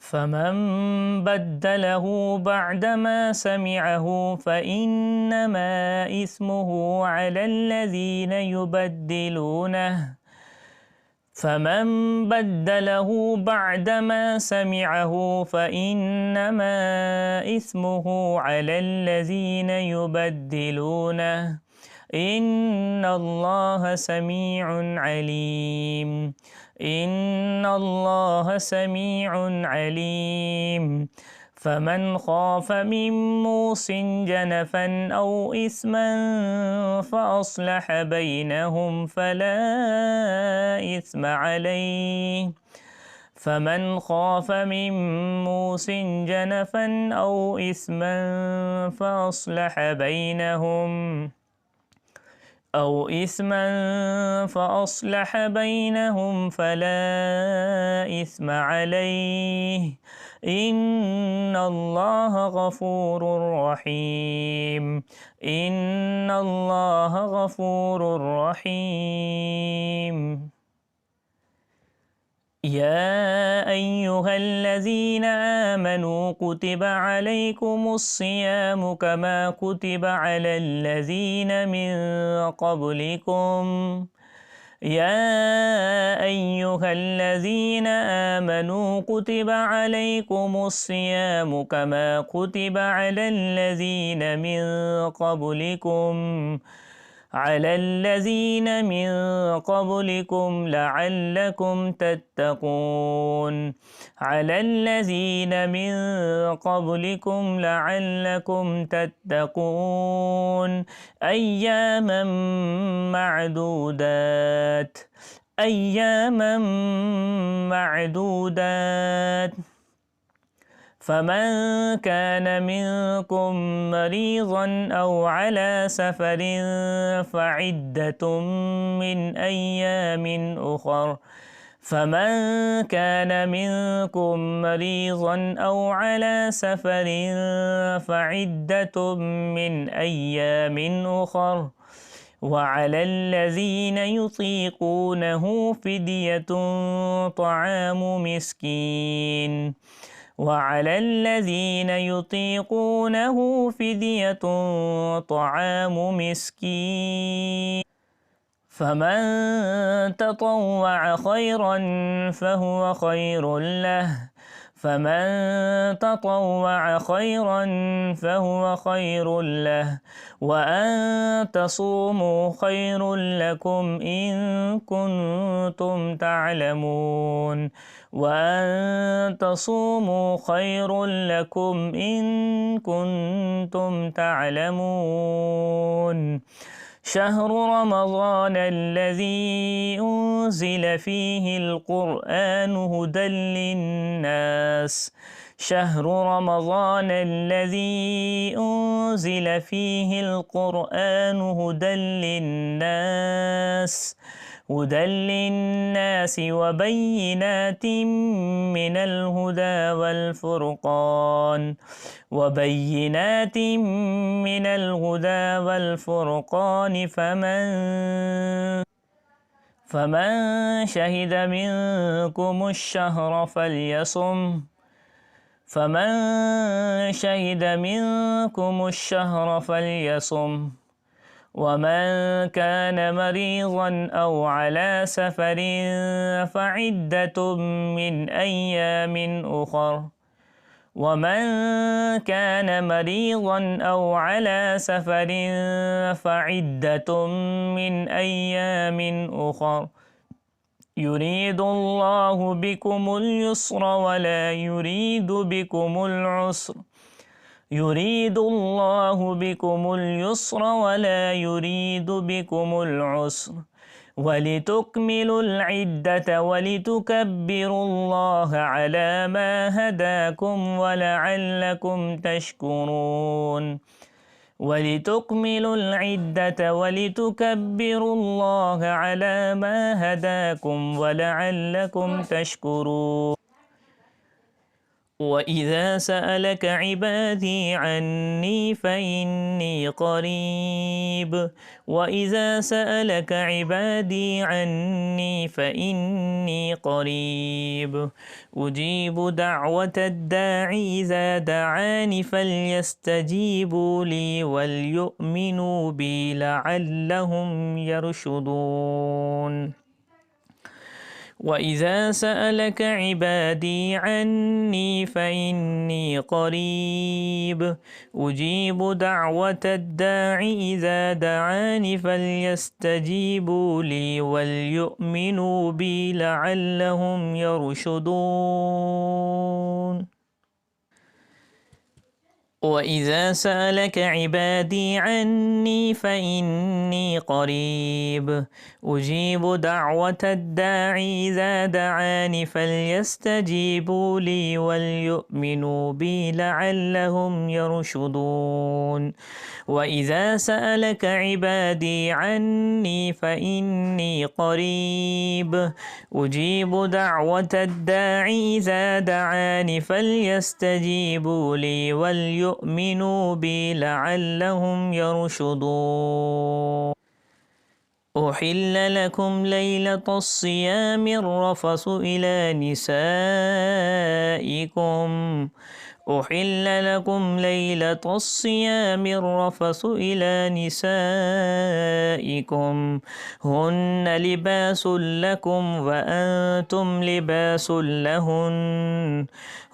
فمن بدله بعدما سمعه فإنما إثمه على الذين يبدلونه فمن بدله بعدما سمعه فإنما إثمه على الذين يبدلونه إن الله سميع عليم. إن الله سميع عليم. فمن خاف من موص جنفا أو إثما فأصلح بينهم فلا إثم عليه. فمن خاف من موص جنفا أو إثما فأصلح بينهم فلا إثم عليه. إن الله غفور رحيم. إن الله غفور رحيم. يا أيها الذين آمنوا كتب عليكم الصيام كما كتب على الذين من قبلكم. يا أيها الذين آمنوا كتب عليكم الصيام كما كتب على الذين من قبلكم لعلكم تتقون. أياما معدودات. فمن كان منكم مريضا أو على سفر فعدة من أيام أخر. وعلى الذين يطيقونه فدية طعام مسكين. فمن تطوع خيرا فهو خير له. وأن تصوموا خير لكم إن كنتم تعلمون. شهر رمضان الذي أنزل فيه القرآن هدى للناس. وبينات من الهدى والفرقان فمن شهد منكم الشهر فليصم. ومن كان مريضا أو على سفر فعدة من أيام أخر. يريد الله بكم اليسر ولا يريد بكم العسر ولتكملوا العدة ولتكبروا الله على ما هداكم ولعلكم تشكرون. وإذا سألك عبادي عني فإني قريب. وإذا سألك عبادي عني فإني قريب أجيب دعوة الداعي إذا دعاني فليستجيبوا لي وليؤمنوا بي لعلهم يرشدون. وإذا سألك عبادي عني فإني قريب أجيب دعوة الداعي إذا دعاني فليستجيبوا لي وليؤمنوا بي لعلهم يرشدون. وإذا سألك عبادي عني فإني قريب أجيب دعوة الداعي إذا دعاني فليستجيبوا لي وليؤمنوا بي لعلهم يرشدون. وإذا سألك عبادي عني فإني قريب أجيب دعوة الداعي إذا دعاني فليستجيبوا لي وليؤمنوا بي لعلهم يرشدون. أحل لكم ليلة الصيام الرفث إلى نسائكم. أحل لكم ليلة الصيام الرفث إلى نسائكم هن لباس لكم وأنتم لباس لهن.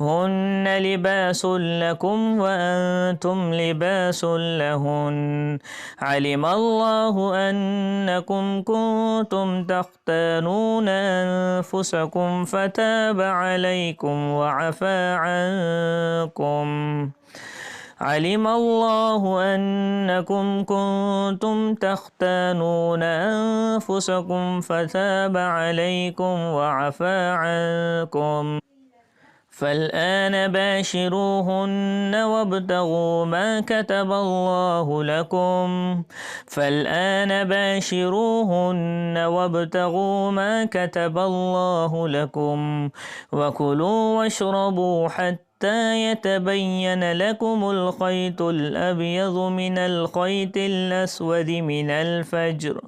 هن لباس لكم وأنتم لباس لهن. علم الله أنكم كنتم تختانون أنفسكم فتاب عليكم وعفى عنكم. علم الله أنكم كنتم تختانون أنفسكم فتاب عليكم وعفى عنكم. فالآن باشروهن وابتغوا ما كتب الله لكم. فالآن باشروهن وابتغوا ما كتب الله لكم وكلوا واشربوا حتى يتبين لكم الخيط الأبيض من الخيط الأسود من الفجر.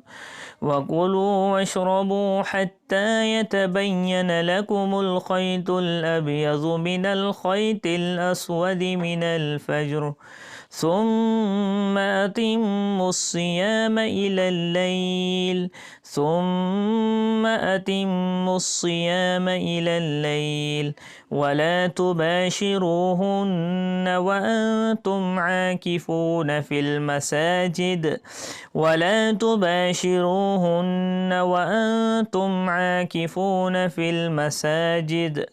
وكلوا واشربوا حتى يتبين لكم الخيط الأبيض من الخيط الأسود من الفجر ثم أتموا الصيام إلى الليل. ثم أتموا الصيام إلى الليل ولا تباشروهن وأنتم عاكفون في المساجد. ولا تباشروهن وأنتم عاكفون في المساجد.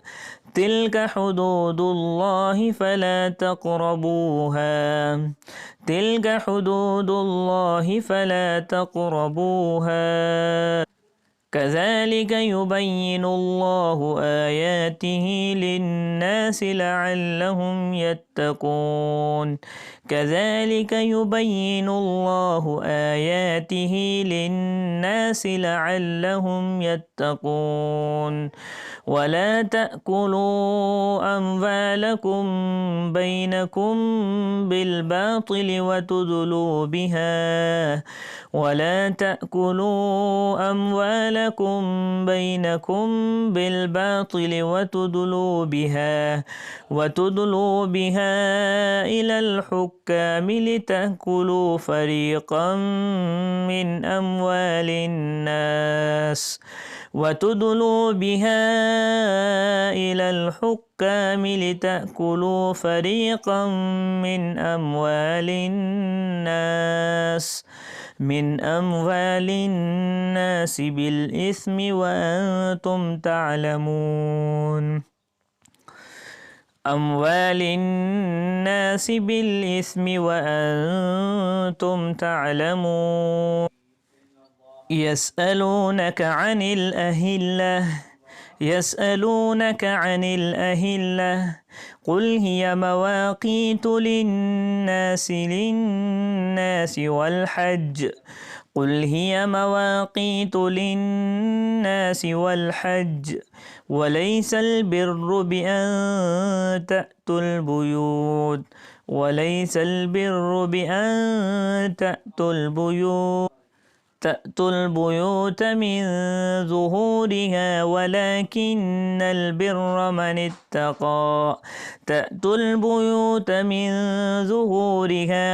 تلك حدود الله فلا تقربوها. تلك حدود الله فلا تقربوها. كذلك يبين الله آياته للناس لعلهم يتقون. كذلك يبين الله آياته للناس لعلهم يتقون. ولا تأكلوا أموالكم بينكم بالباطل وتدلوا بها. ولا تأكلوا أموالكم بينكم بالباطل وتدلوا بها إلى الحكام لتأكلوا فريقا من أموال الناس. وتدلوا بها إلى الحكام لتأكلوا فريقا من أموال الناس بالإثم وأنتم تعلمون. أموال الناس بالإثم وأنتم تعلمون. يسألونك عن الأهلة قل هي مواقيت للناس والحج. قل هي مواقيت للناس والحج وليس البر بأن تأتوا البيوت تأتوا البيوت من ظهورها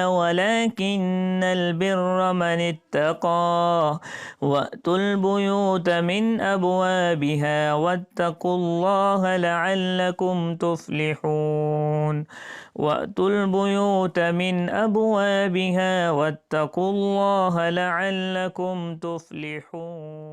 ولكن البر من اتقى وأتوا البيوت من أبوابها واتقوا الله لعلكم تفلحون وأتوا البيوت من أبوابها واتقوا الله لعلكم تفلحون